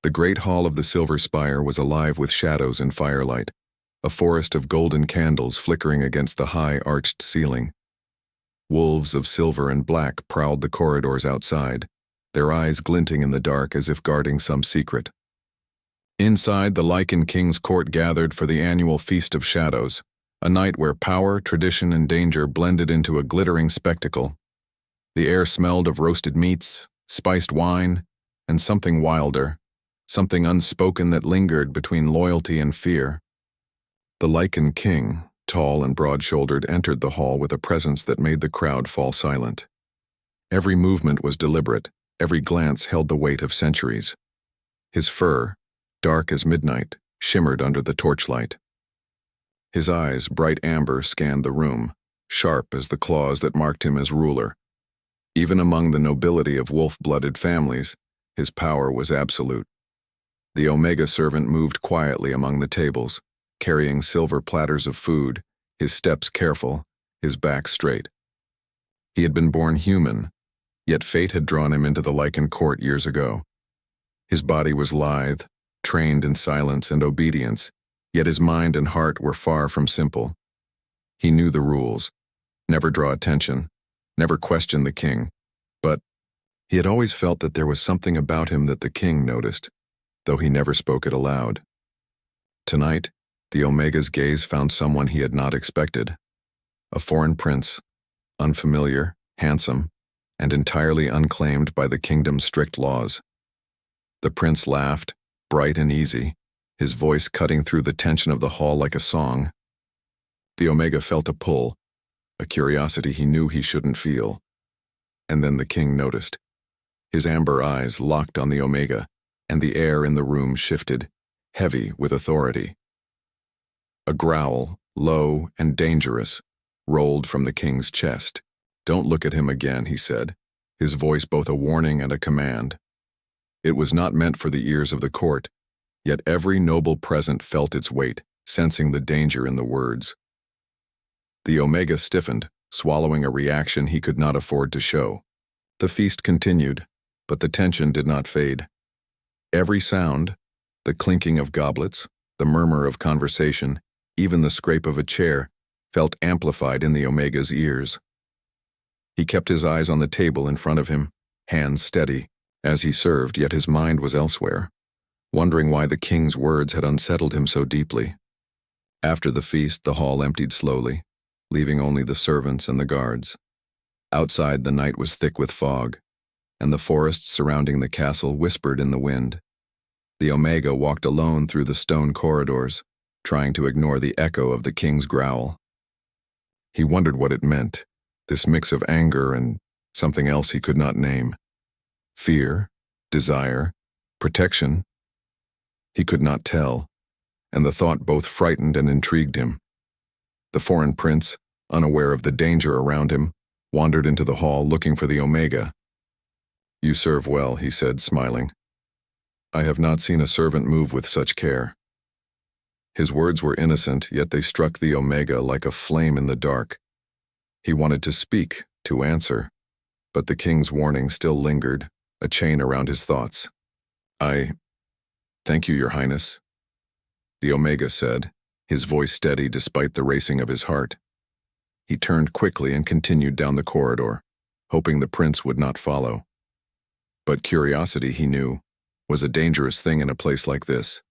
The great hall of the Silver Spire was alive with shadows and firelight, a forest of golden candles flickering against the high, arched ceiling. Wolves of silver and black prowled the corridors outside, their eyes glinting in the dark as if guarding some secret. Inside, the Lycan King's court gathered for the annual Feast of Shadows, a night where power, tradition, and danger blended into a glittering spectacle. The air smelled of roasted meats, spiced wine, and something wilder, something unspoken that lingered between loyalty and fear. The Lycan King, tall and broad-shouldered, entered the hall with a presence that made the crowd fall silent. Every movement was deliberate, every glance held the weight of centuries. His fur, dark as midnight, shimmered under the torchlight. His eyes, bright amber, scanned the room, sharp as the claws that marked him as ruler. Even among the nobility of wolf-blooded families, his power was absolute. The Omega servant moved quietly among the tables, carrying silver platters of food, his steps careful, his back straight. He had been born human, yet fate had drawn him into the Lycan court years ago. His body was lithe, trained in silence and obedience, yet his mind and heart were far from simple. He knew the rules: never draw attention, never question the king, but he had always felt that there was something about him that the king noticed, though he never spoke it aloud. Tonight, the Omega's gaze found someone he had not expected. A foreign prince, unfamiliar, handsome, and entirely unclaimed by the kingdom's strict laws. The prince laughed, bright and easy, his voice cutting through the tension of the hall like a song. The Omega felt a pull, a curiosity he knew he shouldn't feel. And then the king noticed. His amber eyes locked on the Omega, and the air in the room shifted, heavy with authority. A growl, low and dangerous, rolled from the king's chest. "Don't look at him again," he said, his voice both a warning and a command. It was not meant for the ears of the court, yet every noble present felt its weight, sensing the danger in the words. The Omega stiffened, swallowing a reaction he could not afford to show. The feast continued, but the tension did not fade. Every sound, the clinking of goblets, the murmur of conversation, even the scrape of a chair, felt amplified in the Omega's ears. He kept his eyes on the table in front of him, hands steady, as he served, yet his mind was elsewhere, wondering why the king's words had unsettled him so deeply. After the feast, the hall emptied slowly, leaving only the servants and the guards. Outside, the night was thick with fog, and the forest surrounding the castle whispered in the wind. The Omega walked alone through the stone corridors, trying to ignore the echo of the king's growl. He wondered what it meant, this mix of anger and something else he could not name. Fear, desire, protection. He could not tell, and the thought both frightened and intrigued him. The foreign prince, unaware of the danger around him, wandered into the hall looking for the Omega. "You serve well," he said, smiling. "I have not seen a servant move with such care." His words were innocent, yet they struck the Omega like a flame in the dark. He wanted to speak, to answer, but the king's warning still lingered, a chain around his thoughts. Thank you, Your Highness," the Omega said, his voice steady despite the racing of his heart. He turned quickly and continued down the corridor, hoping the prince would not follow. But curiosity, he knew, was a dangerous thing in a place like this.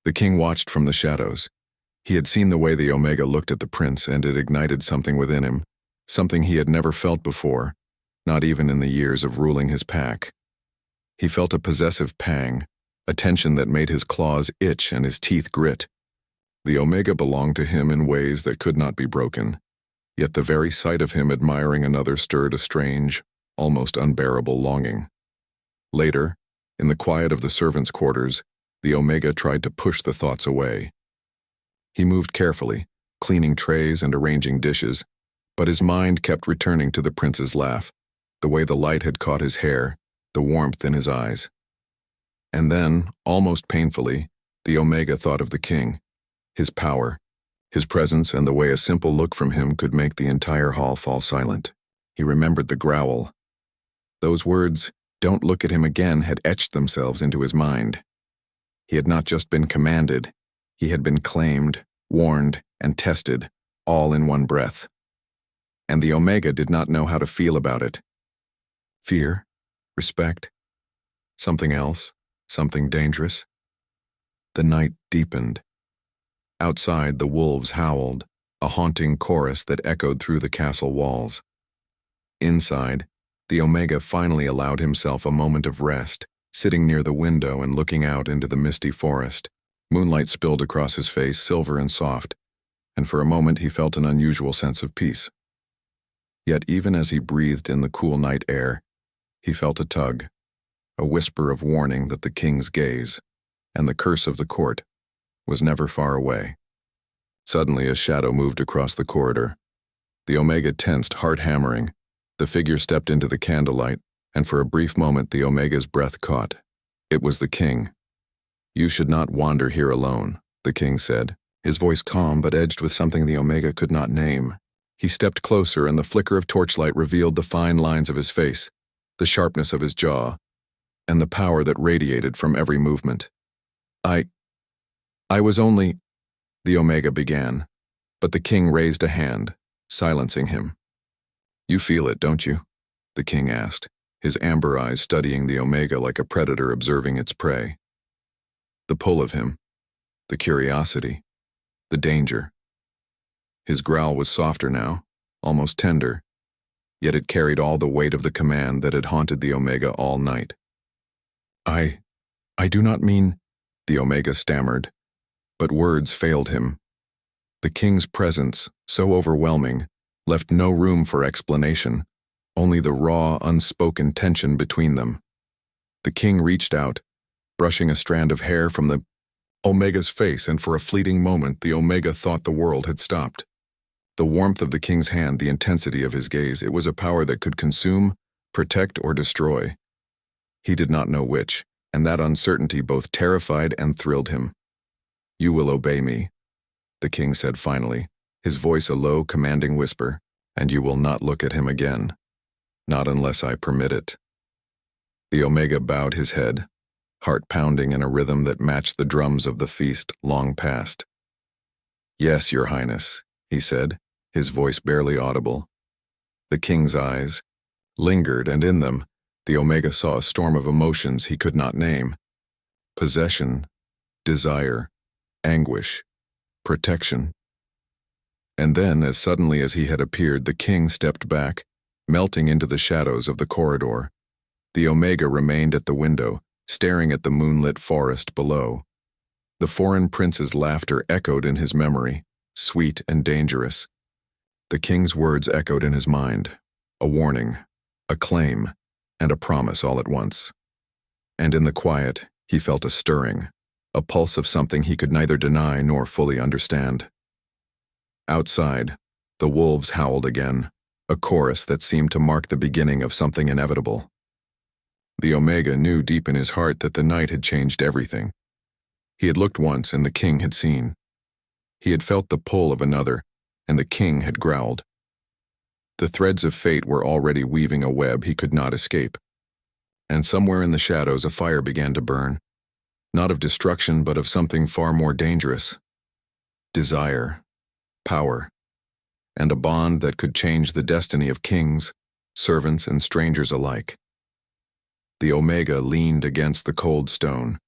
The king watched from the shadows. He had seen the way the Omega looked at the prince, and it ignited something within him, something he had never felt before, not even in the years of ruling his pack. He felt a possessive pang, a tension that made his claws itch and his teeth grit. The Omega belonged to him in ways that could not be broken, yet the very sight of him admiring another stirred a strange, almost unbearable longing. Later, in the quiet of the servants' quarters, the Omega tried to push the thoughts away. He moved carefully, cleaning trays and arranging dishes, but his mind kept returning to the prince's laugh, the way the light had caught his hair, the warmth in his eyes. And then, almost painfully, the Omega thought of the king, his power, his presence, and the way a simple look from him could make the entire hall fall silent. He remembered the growl. Those words, "Don't look at him again" had etched themselves into his mind. He had not just been commanded, he had been claimed, warned, and tested, all in one breath. And the Omega did not know how to feel about it. Fear? Respect? Something else? Something dangerous? The night deepened. Outside, the wolves howled, a haunting chorus that echoed through the castle walls. Inside, the Omega finally allowed himself a moment of rest, sitting near the window and looking out into the misty forest. Moonlight spilled across his face, silver and soft, and for a moment he felt an unusual sense of peace. Yet even as he breathed in the cool night air, he felt a tug, a whisper of warning that the king's gaze, and the curse of the court, was never far away. Suddenly a shadow moved across the corridor. The Omega tensed, heart hammering. The figure stepped into the candlelight, and for a brief moment the Omega's breath caught. It was the king. "You should not wander here alone," the king said, his voice calm but edged with something the Omega could not name. He stepped closer, and the flicker of torchlight revealed the fine lines of his face, the sharpness of his jaw, and the power that radiated from every movement. I was only," the Omega began, but the king raised a hand, silencing him. "You feel it, don't you?" the king asked, his amber eyes studying the Omega like a predator observing its prey. The pull of him, the curiosity, the danger. His growl was softer now, almost tender, yet it carried all the weight of the command that had haunted the Omega all night. I do not mean," the Omega stammered, but words failed him. The king's presence, so overwhelming, left no room for explanation, only the raw, unspoken tension between them. The king reached out, brushing a strand of hair from the Omega's face, and for a fleeting moment the Omega thought the world had stopped. The warmth of the king's hand, the intensity of his gaze, it was a power that could consume, protect, or destroy. He did not know which, and that uncertainty both terrified and thrilled him. "You will obey me," the king said finally, his voice a low, commanding whisper, "and you will not look at him again. Not unless I permit it." The Omega bowed his head, heart pounding in a rhythm that matched the drums of the feast long past. "Yes, Your Highness," he said, his voice barely audible. The king's eyes lingered, and in them, the Omega saw a storm of emotions he could not name. Possession, desire, anguish, protection. And then, as suddenly as he had appeared, the king stepped back, melting into the shadows of the corridor. The Omega remained at the window, staring at the moonlit forest below. The foreign prince's laughter echoed in his memory, sweet and dangerous. The king's words echoed in his mind, a warning, a claim, and a promise all at once. And in the quiet, he felt a stirring, a pulse of something he could neither deny nor fully understand. Outside, the wolves howled again, a chorus that seemed to mark the beginning of something inevitable. The Omega knew deep in his heart that the night had changed everything. He had looked once, and the king had seen. He had felt the pull of another, and the king had growled. The threads of fate were already weaving a web he could not escape. And somewhere in the shadows a fire began to burn, not of destruction but of something far more dangerous. Desire, power, and a bond that could change the destiny of kings, servants, and strangers alike. The Omega leaned against the cold stone,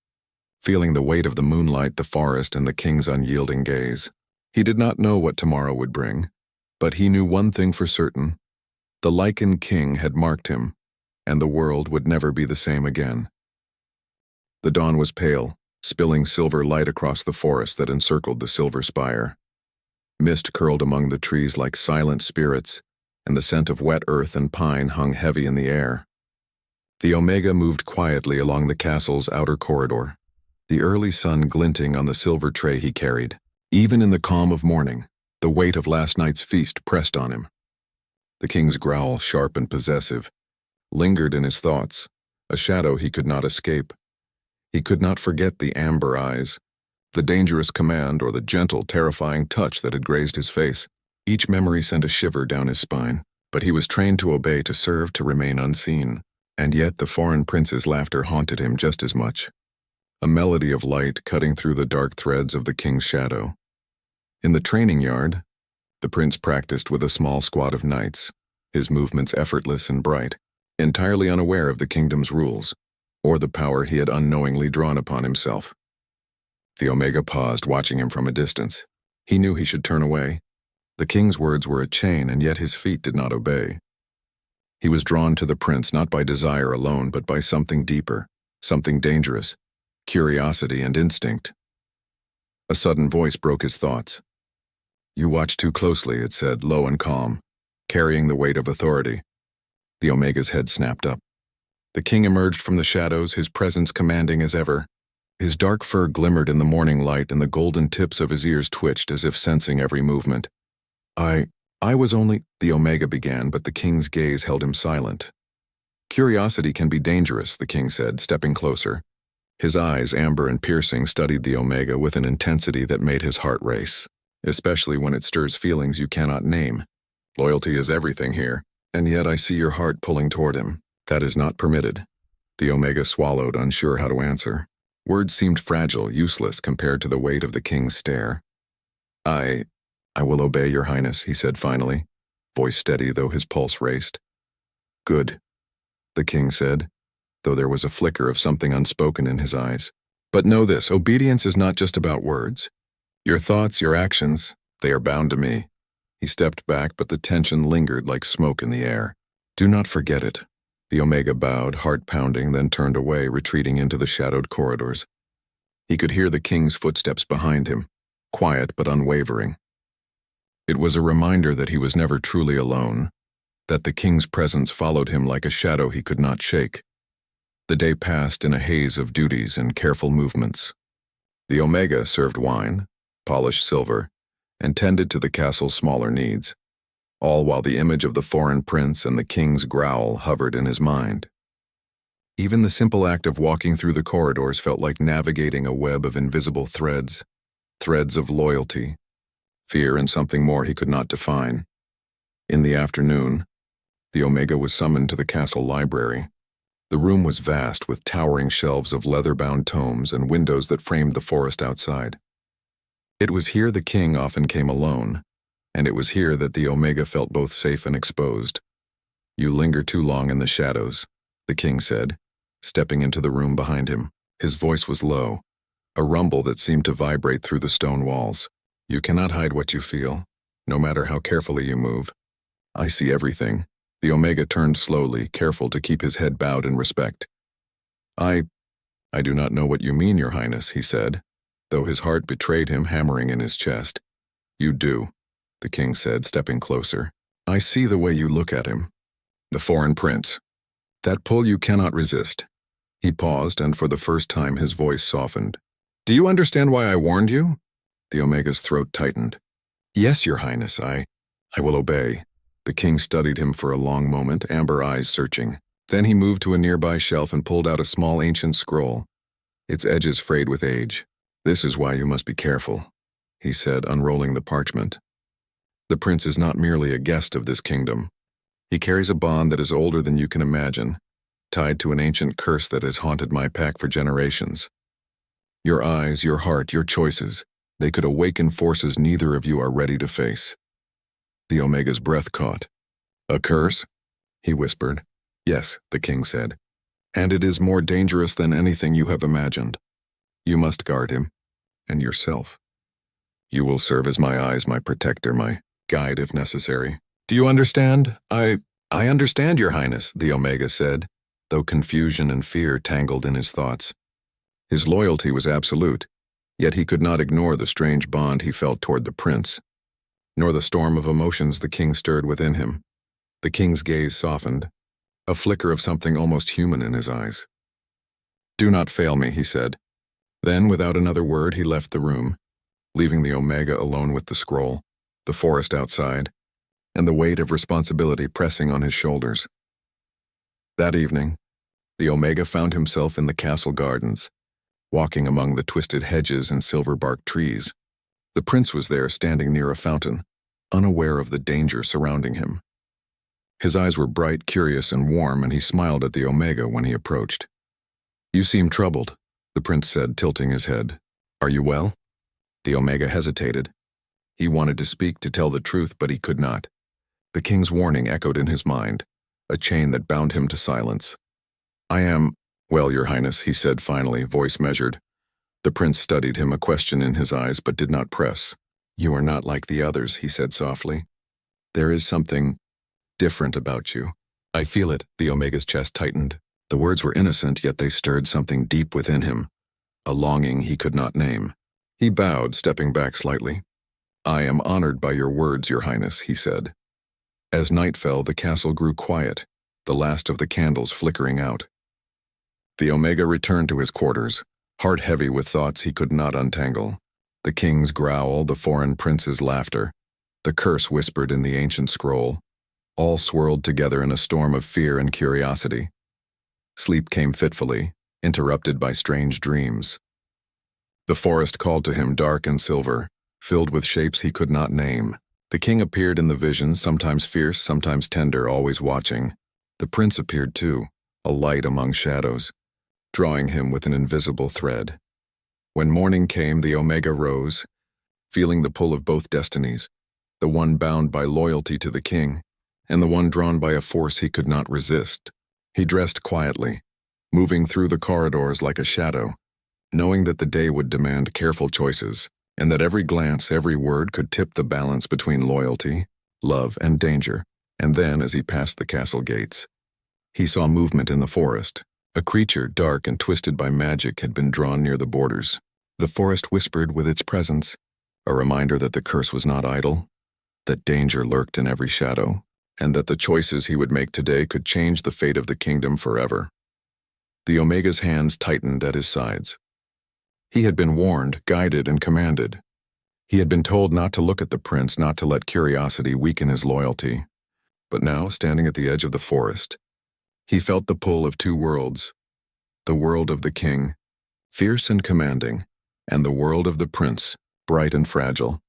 feeling the weight of the moonlight, the forest, and the king's unyielding gaze. He did not know what tomorrow would bring, but he knew one thing for certain. The Lycan king had marked him, and the world would never be the same again. The dawn was pale, spilling silver light across the forest that encircled the silver spire. Mist curled among the trees like silent spirits, and the scent of wet earth and pine hung heavy in the air. The Omega moved quietly along the castle's outer corridor, the early sun glinting on the silver tray he carried. Even in the calm of morning, the weight of last night's feast pressed on him. The king's growl, sharp and possessive, lingered in his thoughts, a shadow he could not escape. He could not forget the amber eyes, the dangerous command, or the gentle, terrifying touch that had grazed his face. Each memory sent a shiver down his spine, but he was trained to obey, to serve, to remain unseen. And yet the foreign prince's laughter haunted him just as much, a melody of light cutting through the dark threads of the king's shadow. In the training yard, the prince practiced with a small squad of knights, his movements effortless and bright, entirely unaware of the kingdom's rules, or the power he had unknowingly drawn upon himself. The Omega paused, watching him from a distance. He knew he should turn away. The king's words were a chain, and yet his feet did not obey. He was drawn to the prince not by desire alone, but by something deeper, something dangerous, curiosity and instinct. A sudden voice broke his thoughts. "You watch too closely," it said, low and calm, carrying the weight of authority. The Omega's head snapped up. The king emerged from the shadows, his presence commanding as ever. His dark fur glimmered in the morning light, and the golden tips of his ears twitched as if sensing every movement. I was only," the Omega began, but the king's gaze held him silent. "Curiosity can be dangerous," the king said, stepping closer. His eyes, amber and piercing, studied the Omega with an intensity that made his heart race, especially when it stirs feelings you cannot name. "Loyalty is everything here, and yet I see your heart pulling toward him. That is not permitted." The Omega swallowed, unsure how to answer. Words seemed fragile, useless compared to the weight of the king's stare. I will obey, your highness," he said finally, voice steady though his pulse raced. "Good," the king said, though there was a flicker of something unspoken in his eyes. "But know this, obedience is not just about words. Your thoughts, your actions, they are bound to me." He stepped back, but the tension lingered like smoke in the air. "Do not forget it." The Omega bowed, heart pounding, then turned away, retreating into the shadowed corridors. He could hear the king's footsteps behind him, quiet but unwavering. It was a reminder that he was never truly alone, that the king's presence followed him like a shadow he could not shake. The day passed in a haze of duties and careful movements. The Omega served wine, polished silver, and tended to the castle's smaller needs, all while the image of the foreign prince and the king's growl hovered in his mind. Even the simple act of walking through the corridors felt like navigating a web of invisible threads, threads of loyalty, fear, and something more he could not define. In the afternoon, the Omega was summoned to the castle library. The room was vast, with towering shelves of leather-bound tomes and windows that framed the forest outside. It was here the king often came alone, and it was here that the Omega felt both safe and exposed. "You linger too long in the shadows," the king said, stepping into the room behind him. His voice was low, a rumble that seemed to vibrate through the stone walls. "You cannot hide what you feel, no matter how carefully you move. I see everything." The Omega turned slowly, careful to keep his head bowed in respect. I do not know what you mean, your highness," he said, though his heart betrayed him, hammering in his chest. "You do," the king said, stepping closer. "I see the way you look at him. The foreign prince. That pull you cannot resist." He paused, and for the first time his voice softened. "Do you understand why I warned you?" The Omega's throat tightened. "Yes, your highness, I will obey." The king studied him for a long moment, amber eyes searching. Then he moved to a nearby shelf and pulled out a small ancient scroll, its edges frayed with age. "This is why you must be careful," he said, unrolling the parchment. "The prince is not merely a guest of this kingdom. He carries a bond that is older than you can imagine, tied to an ancient curse that has haunted my pack for generations. Your eyes, your heart, your choices, they could awaken forces neither of you are ready to face." The Omega's breath caught. "A curse?" he whispered. "Yes," the king said, "and it is more dangerous than anything you have imagined. You must guard him, and yourself. You will serve as my eyes, my protector, my guide if necessary. Do you understand?" I understand, your highness," the Omega said, though confusion and fear tangled in his thoughts. His loyalty was absolute, yet he could not ignore the strange bond he felt toward the prince, nor the storm of emotions the king stirred within him. The king's gaze softened, a flicker of something almost human in his eyes. "Do not fail me," he said. Then, without another word, he left the room, leaving the Omega alone with the scroll, the forest outside, and the weight of responsibility pressing on his shoulders. That evening, the Omega found himself in the castle gardens, walking among the twisted hedges and silver-barked trees. The prince was there, standing near a fountain, unaware of the danger surrounding him. His eyes were bright, curious, and warm, and he smiled at the Omega when he approached. "You seem troubled," the prince said, tilting his head. "Are you well?" The Omega hesitated. He wanted to speak, to tell the truth, but he could not. The king's warning echoed in his mind, a chain that bound him to silence. "I am, well, your highness," he said finally, voice measured. The prince studied him, a question in his eyes, but did not press. "You are not like the others," he said softly. "There is something different about you. I feel it." The Omega's chest tightened. The words were innocent, yet they stirred something deep within him, a longing he could not name. He bowed, stepping back slightly. "I am honored by your words, your highness," he said. As night fell, the castle grew quiet, the last of the candles flickering out. The Omega returned to his quarters, heart heavy with thoughts he could not untangle. The king's growl, the foreign prince's laughter, the curse whispered in the ancient scroll, all swirled together in a storm of fear and curiosity. Sleep came fitfully, interrupted by strange dreams. The forest called to him, dark and silver, filled with shapes he could not name. The king appeared in the visions, sometimes fierce, sometimes tender, always watching. The prince appeared too, a light among shadows, drawing him with an invisible thread. When morning came, the Omega rose, feeling the pull of both destinies, the one bound by loyalty to the king, and the one drawn by a force he could not resist. He dressed quietly, moving through the corridors like a shadow, knowing that the day would demand careful choices, and that every glance, every word could tip the balance between loyalty, love, and danger. And then, as he passed the castle gates, he saw movement in the forest. A creature, dark and twisted by magic, had been drawn near the borders. The forest whispered with its presence, a reminder that the curse was not idle, that danger lurked in every shadow, and that the choices he would make today could change the fate of the kingdom forever. The Omega's hands tightened at his sides. He had been warned, guided, and commanded. He had been told not to look at the prince, not to let curiosity weaken his loyalty. But now, standing at the edge of the forest, he felt the pull of two worlds, the world of the king, fierce and commanding, and the world of the prince, bright and fragile.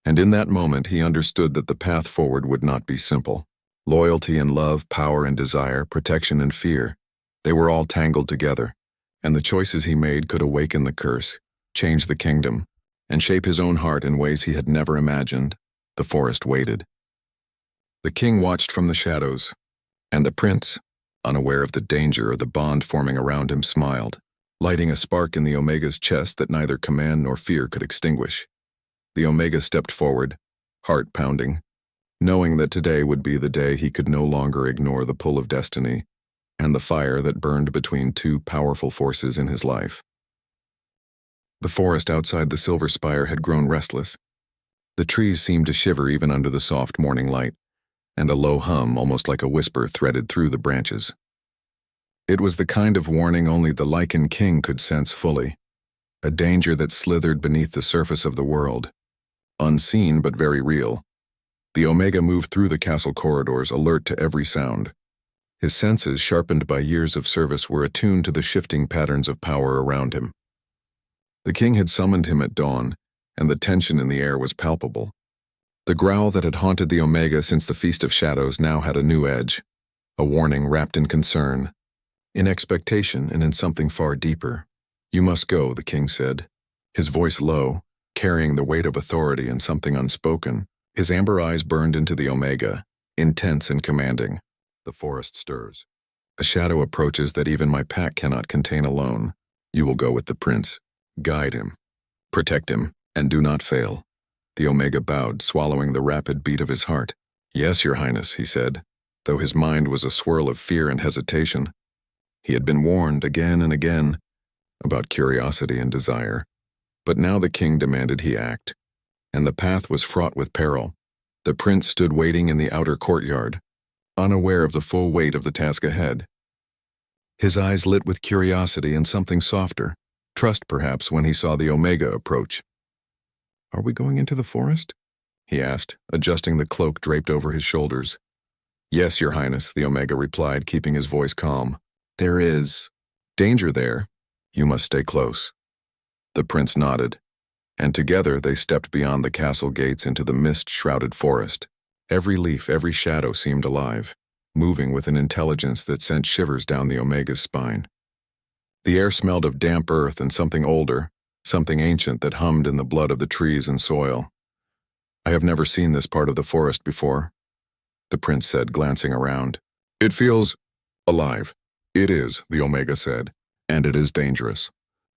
And in that moment he understood that the path forward would not be simple. Loyalty and love, power and desire, protection and fear, they were all tangled together, and the choices he made could awaken the curse, change the kingdom, and shape his own heart in ways he had never imagined. The forest waited. The king watched from the shadows, and the prince, unaware of the danger or the bond forming around him, smiled, lighting a spark in the Omega's chest that neither command nor fear could extinguish. The Omega stepped forward, heart pounding, knowing that today would be the day he could no longer ignore the pull of destiny and the fire that burned between two powerful forces in his life. The forest outside the silver spire had grown restless. The trees seemed to shiver even under the soft morning light, and a low hum, almost like a whisper, threaded through the branches. It was the kind of warning only the Lycan king could sense fully, a danger that slithered beneath the surface of the world, unseen but very real. The Omega moved through the castle corridors, alert to every sound. His senses, sharpened by years of service, were attuned to the shifting patterns of power around him. The king had summoned him at dawn, and the tension in the air was palpable. The growl that had haunted the Omega since the Feast of Shadows now had a new edge, a warning wrapped in concern, in expectation, and in something far deeper. "You must go," the king said, his voice low, carrying the weight of authority and something unspoken. His amber eyes burned into the Omega, intense and commanding. The forest stirs. A shadow approaches that even my pack cannot contain alone. You will go with the prince. Guide him. Protect him, and do not fail. The Omega bowed, swallowing the rapid beat of his heart. "Yes, your highness," he said, though his mind was a swirl of fear and hesitation. He had been warned again and again about curiosity and desire, but now the king demanded he act, and the path was fraught with peril. The prince stood waiting in the outer courtyard, unaware of the full weight of the task ahead. His eyes lit with curiosity and something softer, trust perhaps, when he saw the Omega approach. "Are we going into the forest?" he asked, adjusting the cloak draped over his shoulders. "Yes, your highness," the Omega replied, keeping his voice calm. "There is danger there. You must stay close." The prince nodded, and together they stepped beyond the castle gates into the mist-shrouded forest. Every leaf, every shadow seemed alive, moving with an intelligence that sent shivers down the Omega's spine. The air smelled of damp earth and something older, something ancient that hummed in the blood of the trees and soil. "I have never seen this part of the forest before," the prince said, glancing around. "It feels alive." "It is," the Omega said, "and it is dangerous.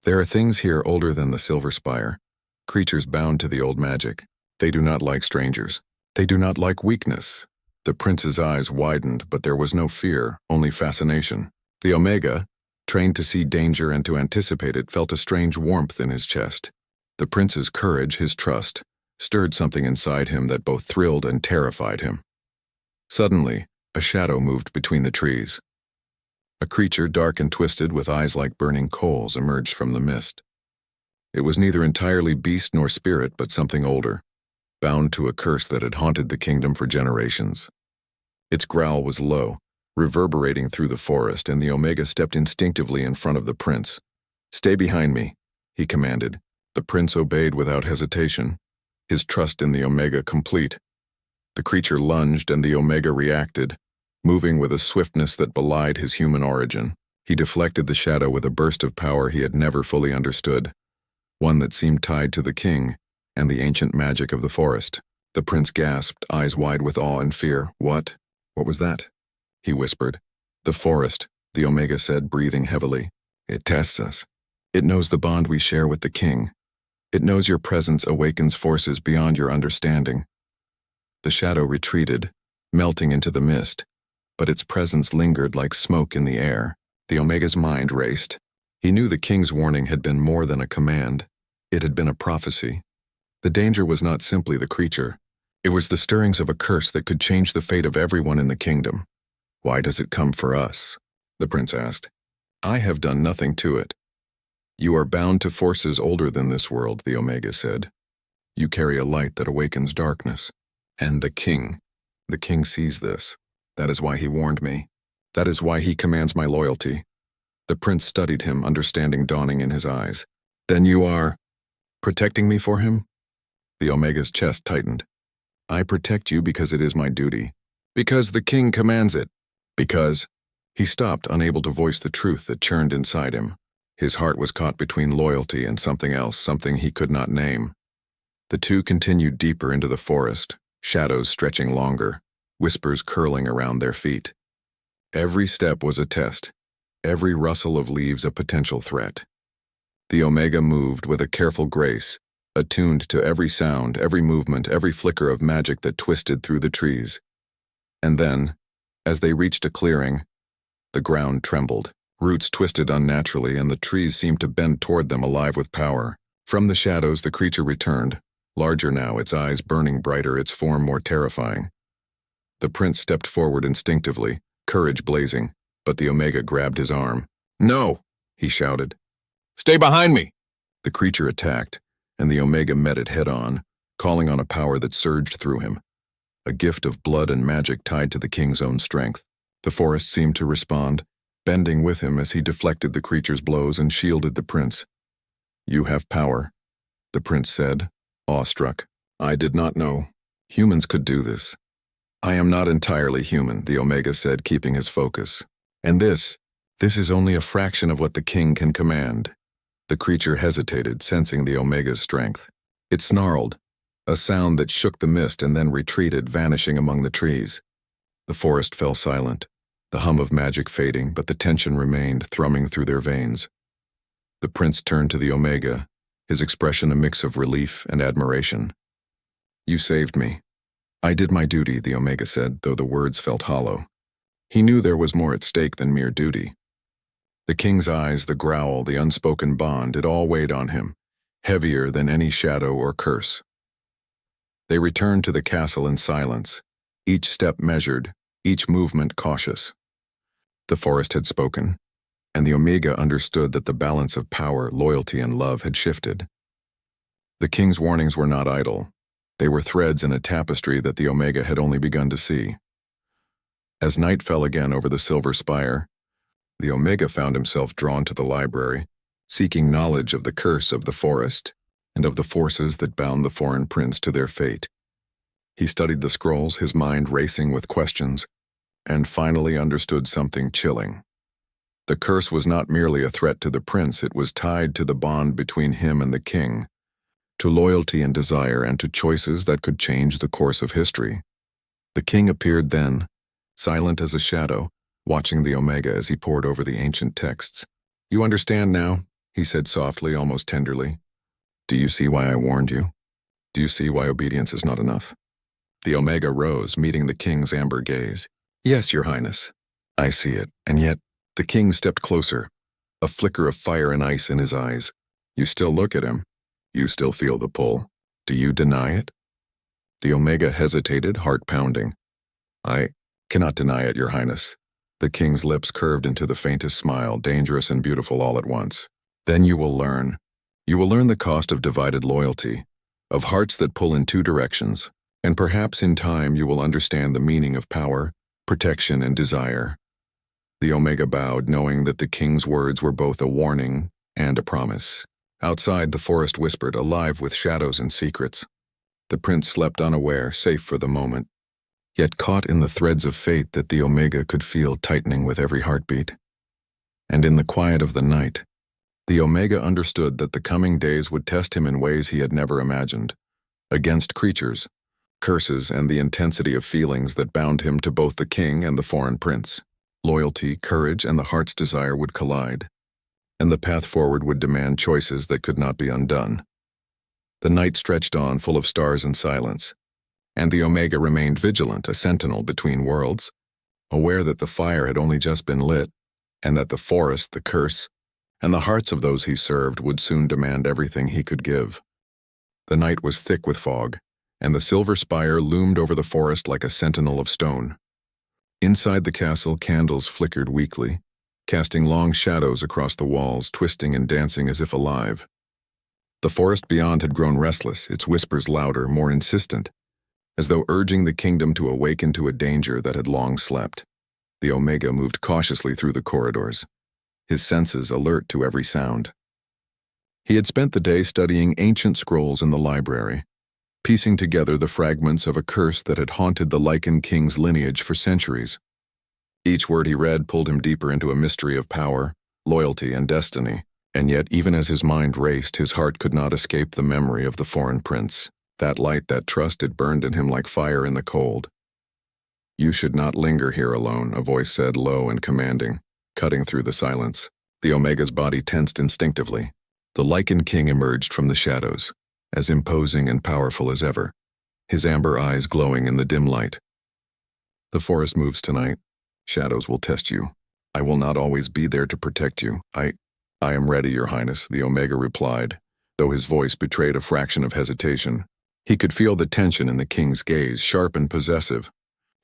There are things here older than the Silver Spire, creatures bound to the old magic. They do not like strangers. They do not like weakness." The prince's eyes widened, but there was no fear, only fascination. The Omega, trained to see danger and to anticipate it, felt a strange warmth in his chest. The prince's courage, his trust, stirred something inside him that both thrilled and terrified him. Suddenly, a shadow moved between the trees. A creature, dark and twisted, with eyes like burning coals, emerged from the mist. It was neither entirely beast nor spirit, but something older, bound to a curse that had haunted the kingdom for generations. Its growl was low, reverberating through the forest, and the Omega stepped instinctively in front of the prince. "Stay behind me," he commanded. The prince obeyed without hesitation, his trust in the Omega complete. The creature lunged, and the Omega reacted, moving with a swiftness that belied his human origin. He deflected the shadow with a burst of power he had never fully understood, one that seemed tied to the king and the ancient magic of the forest. The prince gasped, eyes wide with awe and fear. What was that?" he whispered. "The forest," the Omega said, breathing heavily. "It tests us. It knows the bond we share with the king. It knows your presence awakens forces beyond your understanding." The shadow retreated, melting into the mist, but its presence lingered like smoke in the air. The Omega's mind raced. He knew the king's warning had been more than a command. It had been a prophecy. The danger was not simply the creature. It was the stirrings of a curse that could change the fate of everyone in the kingdom. "Why does it come for us?" the prince asked. "I have done nothing to it." "You are bound to forces older than this world," the Omega said. "You carry a light that awakens darkness. And the king sees this. That is why he warned me. That is why he commands my loyalty." The prince studied him, understanding dawning in his eyes. "Then you are protecting me for him?" The Omega's chest tightened. "I protect you because it is my duty. Because the king commands it. Because—" He stopped, unable to voice the truth that churned inside him. His heart was caught between loyalty and something else, something he could not name. The two continued deeper into the forest, shadows stretching longer, whispers curling around their feet. Every step was a test, every rustle of leaves a potential threat. The Omega moved with a careful grace, attuned to every sound, every movement, every flicker of magic that twisted through the trees. And then, as they reached a clearing, the ground trembled. Roots twisted unnaturally, and the trees seemed to bend toward them, alive with power. From the shadows, the creature returned, larger now, its eyes burning brighter, its form more terrifying. The prince stepped forward instinctively, courage blazing, but the Omega grabbed his arm. "No!" he shouted. "Stay behind me!" The creature attacked, and the Omega met it head-on, calling on a power that surged through him, a gift of blood and magic tied to the king's own strength. The forest seemed to respond, bending with him as he deflected the creature's blows and shielded the prince. "You have power," the prince said, awestruck. "I did not know humans could do this." "I am not entirely human," the Omega said, keeping his focus. "And this is only a fraction of what the king can command." The creature hesitated, sensing the Omega's strength. It snarled, a sound that shook the mist and then retreated, vanishing among the trees. The forest fell silent, the hum of magic fading, but the tension remained, thrumming through their veins. The prince turned to the Omega, his expression a mix of relief and admiration. "You saved me." "I did my duty," the Omega said, though the words felt hollow. He knew there was more at stake than mere duty. The king's eyes, the growl, the unspoken bond, it all weighed on him, heavier than any shadow or curse. They returned to the castle in silence, each step measured, each movement cautious. The forest had spoken, and the Omega understood that the balance of power, loyalty, and love had shifted. The king's warnings were not idle. They were threads in a tapestry that the Omega had only begun to see. As night fell again over the Silver Spire, the Omega found himself drawn to the library, seeking knowledge of the curse of the forest and of the forces that bound the foreign prince to their fate. He studied the scrolls, his mind racing with questions, and finally understood something chilling. The curse was not merely a threat to the prince, it was tied to the bond between him and the king, to loyalty and desire, and to choices that could change the course of history. The king appeared then, silent as a shadow, watching the Omega as he pored over the ancient texts. "You understand now," he said softly, almost tenderly. "Do you see why I warned you? Do you see why obedience is not enough?" The Omega rose, meeting the king's amber gaze. "Yes, your highness. I see it, and yet..." The king stepped closer, a flicker of fire and ice in his eyes. "You still look at him. You still feel the pull. Do you deny it?" The Omega hesitated, heart pounding. "I cannot deny it, your highness." The king's lips curved into the faintest smile, dangerous and beautiful all at once. "Then you will learn. You will learn the cost of divided loyalty, of hearts that pull in two directions, and perhaps in time you will understand the meaning of power, protection, and desire." The Omega bowed, knowing that the king's words were both a warning and a promise. Outside, the forest whispered, alive with shadows and secrets. The prince slept unaware, safe for the moment, yet caught in the threads of fate that the Omega could feel tightening with every heartbeat. And in the quiet of the night, the Omega understood that the coming days would test him in ways he had never imagined, against creatures, curses, and the intensity of feelings that bound him to both the king and the foreign prince. Loyalty, courage, and the heart's desire would collide, and the path forward would demand choices that could not be undone. The night stretched on, full of stars and silence, and the Omega remained vigilant, a sentinel between worlds, aware that the fire had only just been lit, and that the forest, the curse, and the hearts of those he served would soon demand everything he could give. The night was thick with fog, and the silver spire loomed over the forest like a sentinel of stone. Inside the castle, candles flickered weakly, casting long shadows across the walls, twisting and dancing as if alive. The forest beyond had grown restless, its whispers louder, more insistent, as though urging the kingdom to awaken to a danger that had long slept. The Omega moved cautiously through the corridors, his senses alert to every sound. He had spent the day studying ancient scrolls in the library, piecing together the fragments of a curse that had haunted the Lycan king's lineage for centuries. Each word he read pulled him deeper into a mystery of power, loyalty, and destiny, and yet even as his mind raced, his heart could not escape the memory of the foreign prince. That light, that trust, it burned in him like fire in the cold. "You should not linger here alone," a voice said, low and commanding, cutting through the silence. The Omega's body tensed instinctively. The Lycan king emerged from the shadows, as imposing and powerful as ever, his amber eyes glowing in the dim light. "The forest moves tonight. Shadows will test you. I will not always be there to protect you. I am ready, your highness," the Omega replied, though his voice betrayed a fraction of hesitation. He could feel the tension in the king's gaze, sharp and possessive.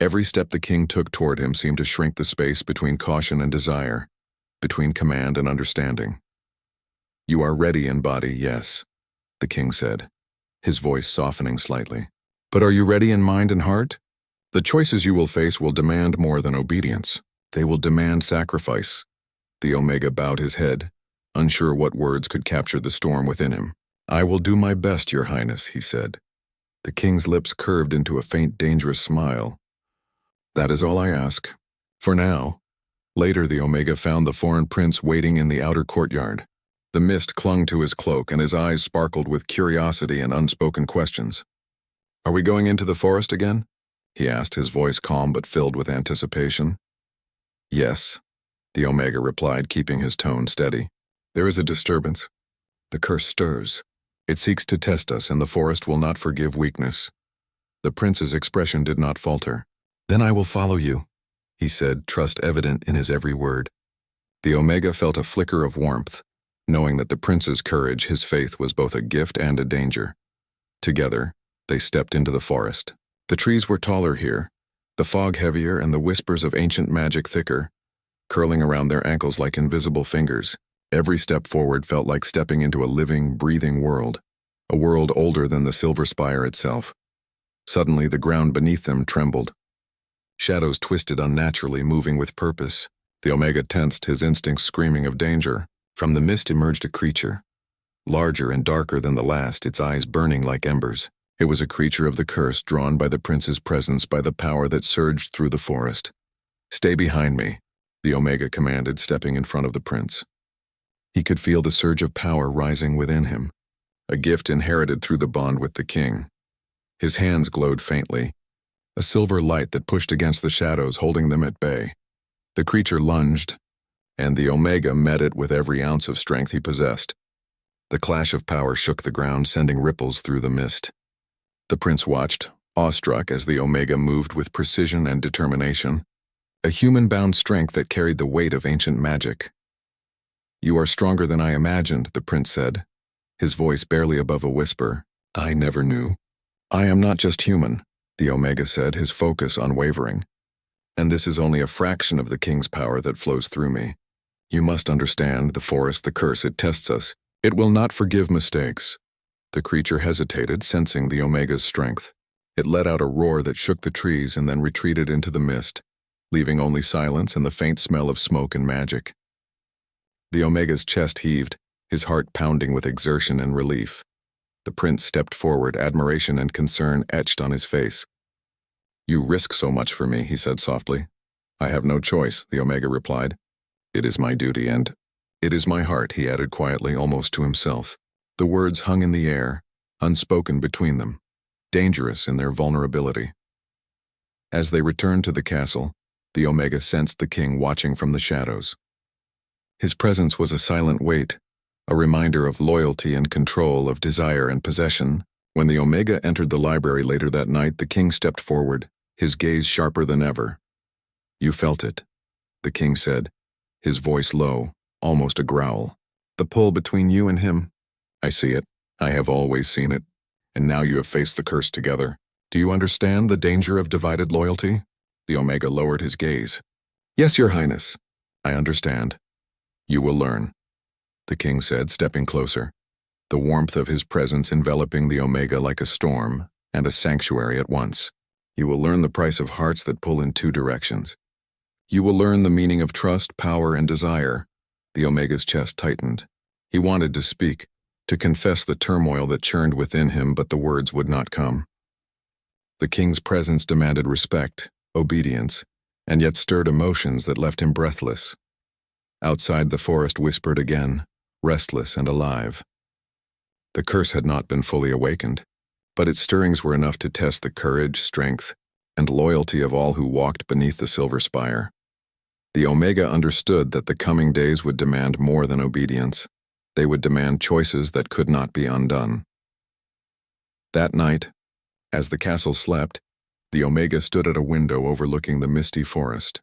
Every step the king took toward him seemed to shrink the space between caution and desire, between command and understanding. "You are ready in body, yes," the king said, his voice softening slightly. "But are you ready in mind and heart? The choices you will face will demand more than obedience. They will demand sacrifice." The Omega bowed his head, unsure what words could capture the storm within him. "I will do my best, your highness," he said. The king's lips curved into a faint, dangerous smile. "That is all I ask. For now." Later, the Omega found the foreign prince waiting in the outer courtyard. The mist clung to his cloak, and his eyes sparkled with curiosity and unspoken questions. "Are we going into the forest again?" he asked, his voice calm but filled with anticipation. "Yes," the Omega replied, keeping his tone steady. "There is a disturbance. The curse stirs. It seeks to test us, and the forest will not forgive weakness." The prince's expression did not falter. "Then I will follow you," he said, trust evident in his every word. The Omega felt a flicker of warmth, knowing that the prince's courage, his faith, was both a gift and a danger. Together, they stepped into the forest. The trees were taller here, the fog heavier and the whispers of ancient magic thicker, curling around their ankles like invisible fingers. Every step forward felt like stepping into a living, breathing world, a world older than the silver spire itself. Suddenly, the ground beneath them trembled. Shadows twisted unnaturally, moving with purpose. The Omega tensed, his instincts screaming of danger. From the mist emerged a creature, larger and darker than the last, its eyes burning like embers. It was a creature of the curse drawn by the prince's presence by the power that surged through the forest. "Stay behind me," the Omega commanded, stepping in front of the prince. He could feel the surge of power rising within him, a gift inherited through the bond with the king. His hands glowed faintly, a silver light that pushed against the shadows, holding them at bay. The creature lunged, and the Omega met it with every ounce of strength he possessed. The clash of power shook the ground, sending ripples through the mist. The prince watched, awestruck, as the Omega moved with precision and determination, a human-bound strength that carried the weight of ancient magic. "You are stronger than I imagined," the prince said, his voice barely above a whisper. "I never knew." "I am not just human," the Omega said, his focus unwavering. "And this is only a fraction of the king's power that flows through me. You must understand, the forest, the curse, it tests us. It will not forgive mistakes." The creature hesitated, sensing the Omega's strength. It let out a roar that shook the trees and then retreated into the mist, leaving only silence and the faint smell of smoke and magic. The Omega's chest heaved, his heart pounding with exertion and relief. The prince stepped forward, admiration and concern etched on his face. "You risk so much for me," he said softly. "I have no choice," the Omega replied. "It is my duty and it is my heart," he added quietly, almost to himself. The words hung in the air, unspoken between them, dangerous in their vulnerability. As they returned to the castle, the Omega sensed the king watching from the shadows. His presence was a silent weight, a reminder of loyalty and control, of desire and possession. When the Omega entered the library later that night, the king stepped forward, his gaze sharper than ever. "You felt it," the king said, his voice low, almost a growl. "The pull between you and him. I see it. I have always seen it. And now you have faced the curse together. Do you understand the danger of divided loyalty?" The Omega lowered his gaze. "Yes, Your Highness. I understand. You will learn," the king said, stepping closer, the warmth of his presence enveloping the Omega like a storm and a sanctuary at once. "You will learn the price of hearts that pull in two directions. You will learn the meaning of trust, power, and desire." The Omega's chest tightened. He wanted to speak, to confess the turmoil that churned within him, but the words would not come. The king's presence demanded respect, obedience, and yet stirred emotions that left him breathless. Outside, the forest whispered again, restless and alive. The curse had not been fully awakened, but its stirrings were enough to test the courage, strength, and loyalty of all who walked beneath the silver spire. The Omega understood that the coming days would demand more than obedience. They would demand choices that could not be undone. That night, as the castle slept, the Omega stood at a window overlooking the misty forest.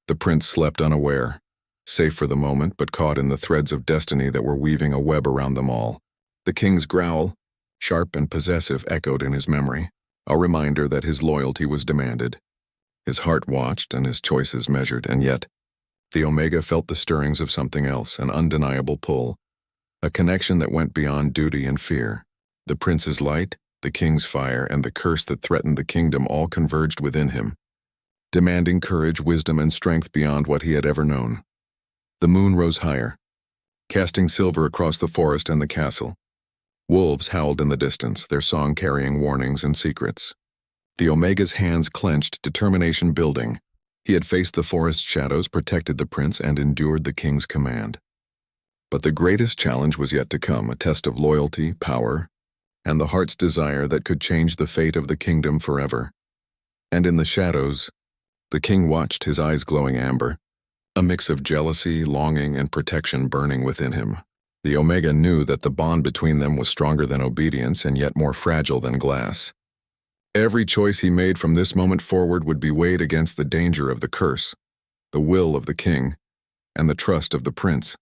The prince slept unaware, safe for the moment but caught in the threads of destiny that were weaving a web around them all. The king's growl, sharp and possessive, echoed in his memory, a reminder that his loyalty was demanded. His heart watched and his choices measured, and yet, the Omega felt the stirrings of something else, an undeniable pull, a connection that went beyond duty and fear. The prince's light, the king's fire, and the curse that threatened the kingdom all converged within him, demanding courage, wisdom, and strength beyond what he had ever known. The moon rose higher, casting silver across the forest and the castle. Wolves howled in the distance, their song carrying warnings and secrets. The Omega's hands clenched, determination building. He had faced the forest's shadows, protected the prince, and endured the king's command. But the greatest challenge was yet to come, a test of loyalty, power, and the heart's desire that could change the fate of the kingdom forever. And in the shadows, the king watched, his eyes glowing amber, a mix of jealousy, longing, and protection burning within him. The Omega knew that the bond between them was stronger than obedience and yet more fragile than glass. Every choice he made from this moment forward would be weighed against the danger of the curse, the will of the king, and the trust of the prince.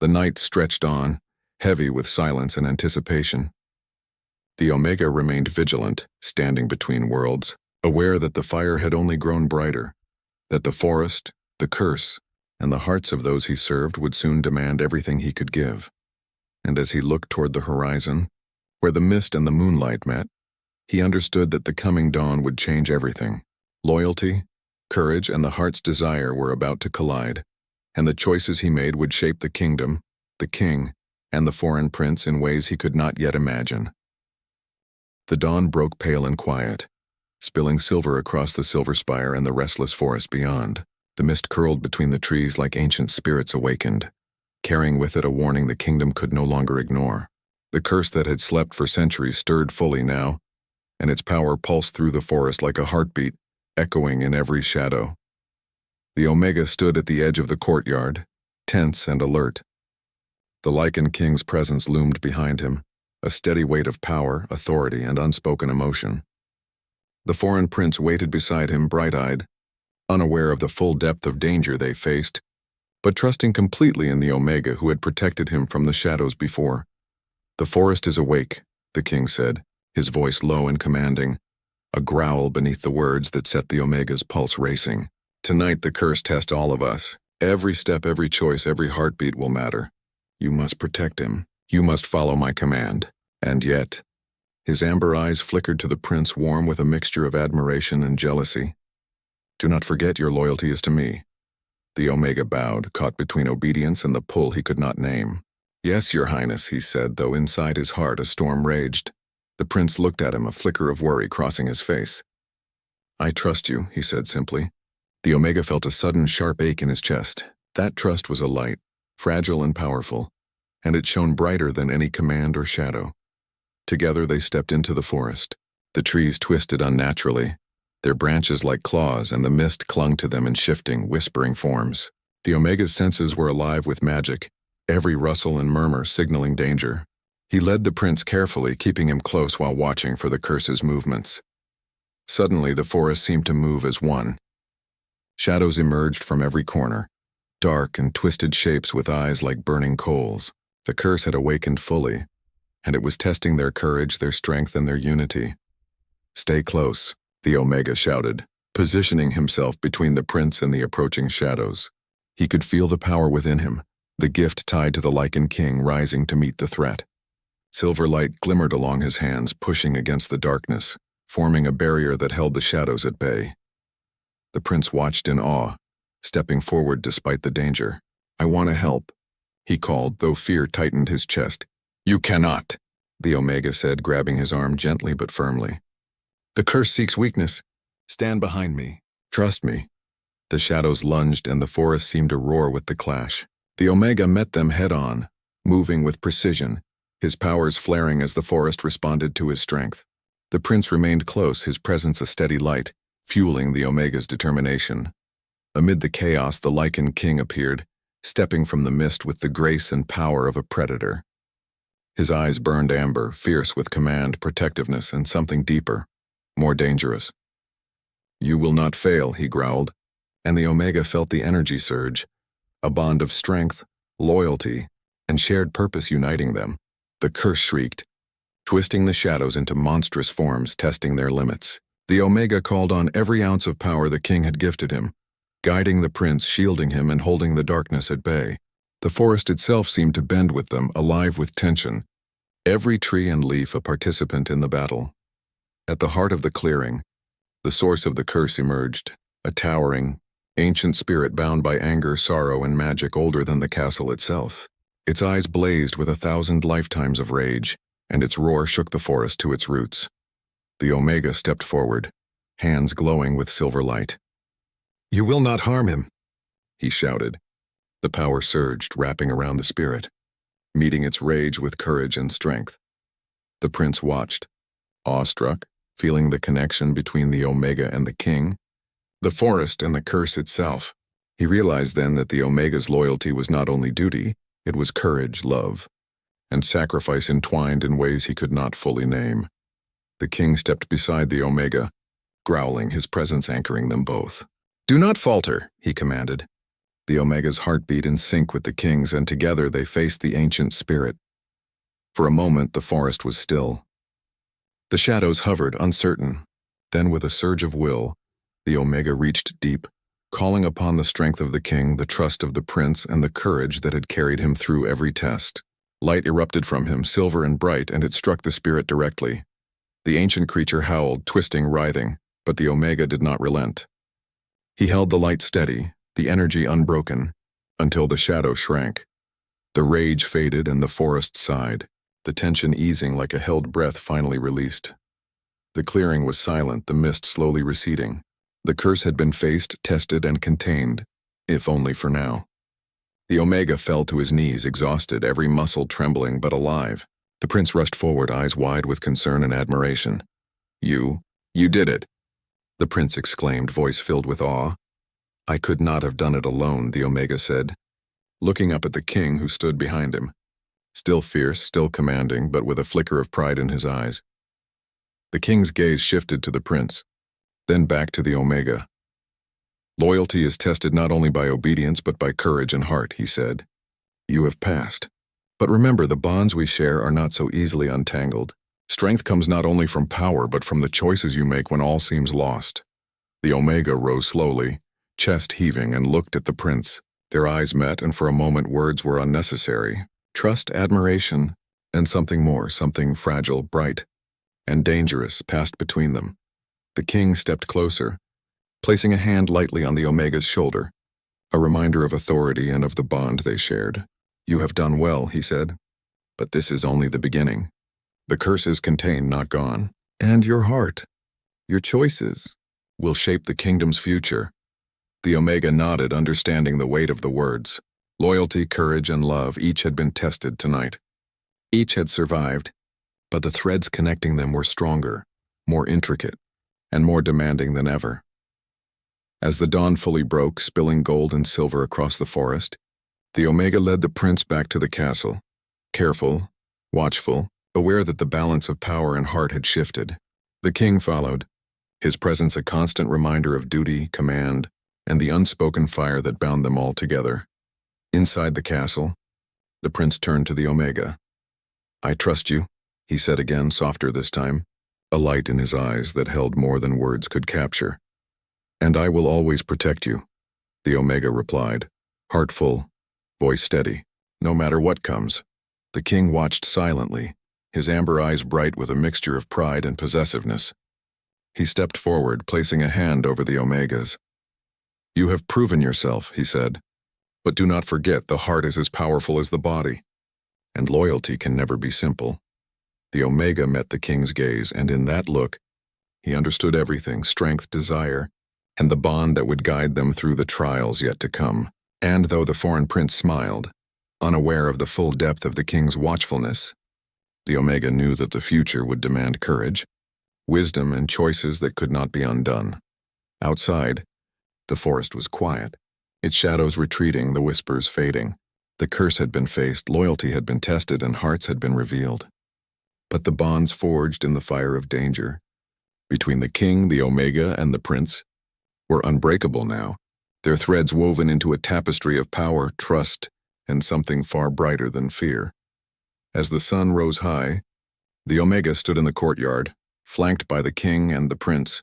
The night stretched on, heavy with silence and anticipation. The Omega remained vigilant, standing between worlds, aware that the fire had only grown brighter, that the forest, the curse, and the hearts of those he served would soon demand everything he could give. And as he looked toward the horizon, where the mist and the moonlight met, he understood that the coming dawn would change everything. Loyalty, courage, and the heart's desire were about to collide, and the choices he made would shape the kingdom, the king, and the foreign prince in ways he could not yet imagine. The dawn broke pale and quiet, spilling silver across the silver spire and the restless forest beyond. The mist curled between the trees like ancient spirits awakened, carrying with it a warning the kingdom could no longer ignore. The curse that had slept for centuries stirred fully now, and its power pulsed through the forest like a heartbeat, echoing in every shadow. The Omega stood at the edge of the courtyard, tense and alert. The Lycan King's presence loomed behind him, a steady weight of power, authority, and unspoken emotion. The foreign prince waited beside him, bright-eyed, unaware of the full depth of danger they faced, but trusting completely in the Omega who had protected him from the shadows before. "The forest is awake," the king said, his voice low and commanding, a growl beneath the words that set the Omega's pulse racing. "Tonight the curse tests all of us. Every step, every choice, every heartbeat will matter. You must protect him. You must follow my command." And yet, his amber eyes flickered to the prince, warm with a mixture of admiration and jealousy. "Do not forget your loyalty is to me." The Omega bowed, caught between obedience and the pull he could not name. "Yes, your highness," he said, though inside his heart a storm raged. The prince looked at him, a flicker of worry crossing his face. "I trust you," he said simply. The Omega felt a sudden sharp ache in his chest. That trust was a light, fragile and powerful, and it shone brighter than any command or shadow. Together they stepped into the forest. The trees twisted unnaturally, their branches like claws, and the mist clung to them in shifting, whispering forms. The Omega's senses were alive with magic, every rustle and murmur signaling danger. He led the prince carefully, keeping him close while watching for the curse's movements. Suddenly the forest seemed to move as one. Shadows emerged from every corner, dark and twisted shapes with eyes like burning coals. The curse had awakened fully, and it was testing their courage, their strength, and their unity. "Stay close," the Omega shouted, positioning himself between the prince and the approaching shadows. He could feel the power within him, the gift tied to the Lycan King rising to meet the threat. Silver light glimmered along his hands, pushing against the darkness, forming a barrier that held the shadows at bay. The prince watched in awe, stepping forward despite the danger. "I want to help," he called, though fear tightened his chest. "You cannot," the Omega said, grabbing his arm gently but firmly. "The curse seeks weakness. Stand behind me. Trust me." The shadows lunged, and the forest seemed to roar with the clash. The Omega met them head-on, moving with precision, his powers flaring as the forest responded to his strength. The prince remained close, his presence a steady light, fueling the Omega's determination. Amid the chaos, the Lycan King appeared, stepping from the mist with the grace and power of a predator. His eyes burned amber, fierce with command, protectiveness, and something deeper, more dangerous. "You will not fail," he growled, and the Omega felt the energy surge, a bond of strength, loyalty, and shared purpose uniting them. The curse shrieked, twisting the shadows into monstrous forms, testing their limits. The Omega called on every ounce of power the king had gifted him, guiding the prince, shielding him, and holding the darkness at bay. The forest itself seemed to bend with them, alive with tension, every tree and leaf a participant in the battle. At the heart of the clearing, the source of the curse emerged, a towering, ancient spirit bound by anger, sorrow, and magic older than the castle itself. Its eyes blazed with 1,000 lifetimes of rage, and its roar shook the forest to its roots. The Omega stepped forward, hands glowing with silver light. "You will not harm him," he shouted. The power surged, wrapping around the spirit, meeting its rage with courage and strength. The prince watched, awestruck, feeling the connection between the Omega and the king, the forest and the curse itself. He realized then that the Omega's loyalty was not only duty, it was courage, love, and sacrifice entwined in ways he could not fully name. The king stepped beside the Omega, growling, his presence anchoring them both. "Do not falter," he commanded. The Omega's heartbeat in sync with the king's, and together they faced the ancient spirit. For a moment the forest was still. The shadows hovered, uncertain. Then with a surge of will, the Omega reached deep, calling upon the strength of the king, the trust of the prince, and the courage that had carried him through every test. Light erupted from him, silver and bright, and it struck the spirit directly. The ancient creature howled, twisting, writhing, but the Omega did not relent. He held the light steady, the energy unbroken, until the shadow shrank. The rage faded and the forest sighed, the tension easing like a held breath finally released. The clearing was silent, the mist slowly receding. The curse had been faced, tested, and contained, if only for now. The Omega fell to his knees, exhausted, every muscle trembling but alive. The prince rushed forward, eyes wide with concern and admiration. You did it!" the prince exclaimed, voice filled with awe. "I could not have done it alone," the Omega said, looking up at the king who stood behind him. Still fierce, still commanding, but with a flicker of pride in his eyes. The king's gaze shifted to the prince, then back to the Omega. "Loyalty is tested not only by obedience but by courage and heart," he said. "You have passed. But remember, the bonds we share are not so easily untangled. Strength comes not only from power but from the choices you make when all seems lost." The Omega rose slowly, chest heaving, and looked at the prince. Their eyes met, and for a moment words were unnecessary. Trust, admiration, and something more, something fragile, bright, and dangerous passed between them. The king stepped closer, placing a hand lightly on the Omega's shoulder, a reminder of authority and of the bond they shared. "You have done well," he said, "but this is only the beginning. The curse is contained, not gone. And your heart, your choices, will shape the kingdom's future." The Omega nodded, understanding the weight of the words. Loyalty, courage, and love, each had been tested tonight. Each had survived, but the threads connecting them were stronger, more intricate, and more demanding than ever. As the dawn fully broke, spilling gold and silver across the forest, the Omega led the prince back to the castle, careful, watchful, aware that the balance of power and heart had shifted. The king followed, his presence a constant reminder of duty, command, and the unspoken fire that bound them all together. Inside the castle, the prince turned to the Omega. "I trust you," he said again, softer this time, a light in his eyes that held more than words could capture. "And I will always protect you," the Omega replied, heart full, voice steady, "no matter what comes." The king watched silently, his amber eyes bright with a mixture of pride and possessiveness. He stepped forward, placing a hand over the Omega's. "You have proven yourself," he said, "but do not forget the heart is as powerful as the body, and loyalty can never be simple." The Omega met the king's gaze, and in that look, he understood everything, strength, desire, and the bond that would guide them through the trials yet to come. And though the foreign prince smiled, unaware of the full depth of the king's watchfulness, the Omega knew that the future would demand courage, wisdom, and choices that could not be undone. Outside, the forest was quiet, its shadows retreating, the whispers fading. The curse had been faced, loyalty had been tested, and hearts had been revealed. But the bonds forged in the fire of danger, between the king, the Omega, and the prince, were unbreakable now, their threads woven into a tapestry of power, trust, and something far brighter than fear. As the sun rose high, the Omega stood in the courtyard, flanked by the king and the prince,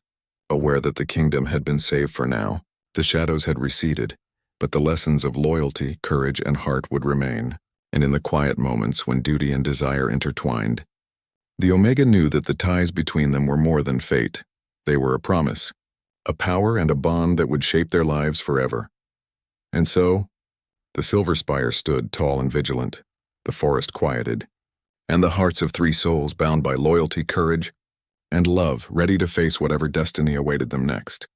aware that the kingdom had been saved for now. The shadows had receded, but the lessons of loyalty, courage, and heart would remain. And in the quiet moments when duty and desire intertwined, the Omega knew that the ties between them were more than fate. They were a promise, a power and a bond that would shape their lives forever. And so, the silver spire stood tall and vigilant, the forest quieted, and the hearts of three souls bound by loyalty, courage, and love ready to face whatever destiny awaited them next.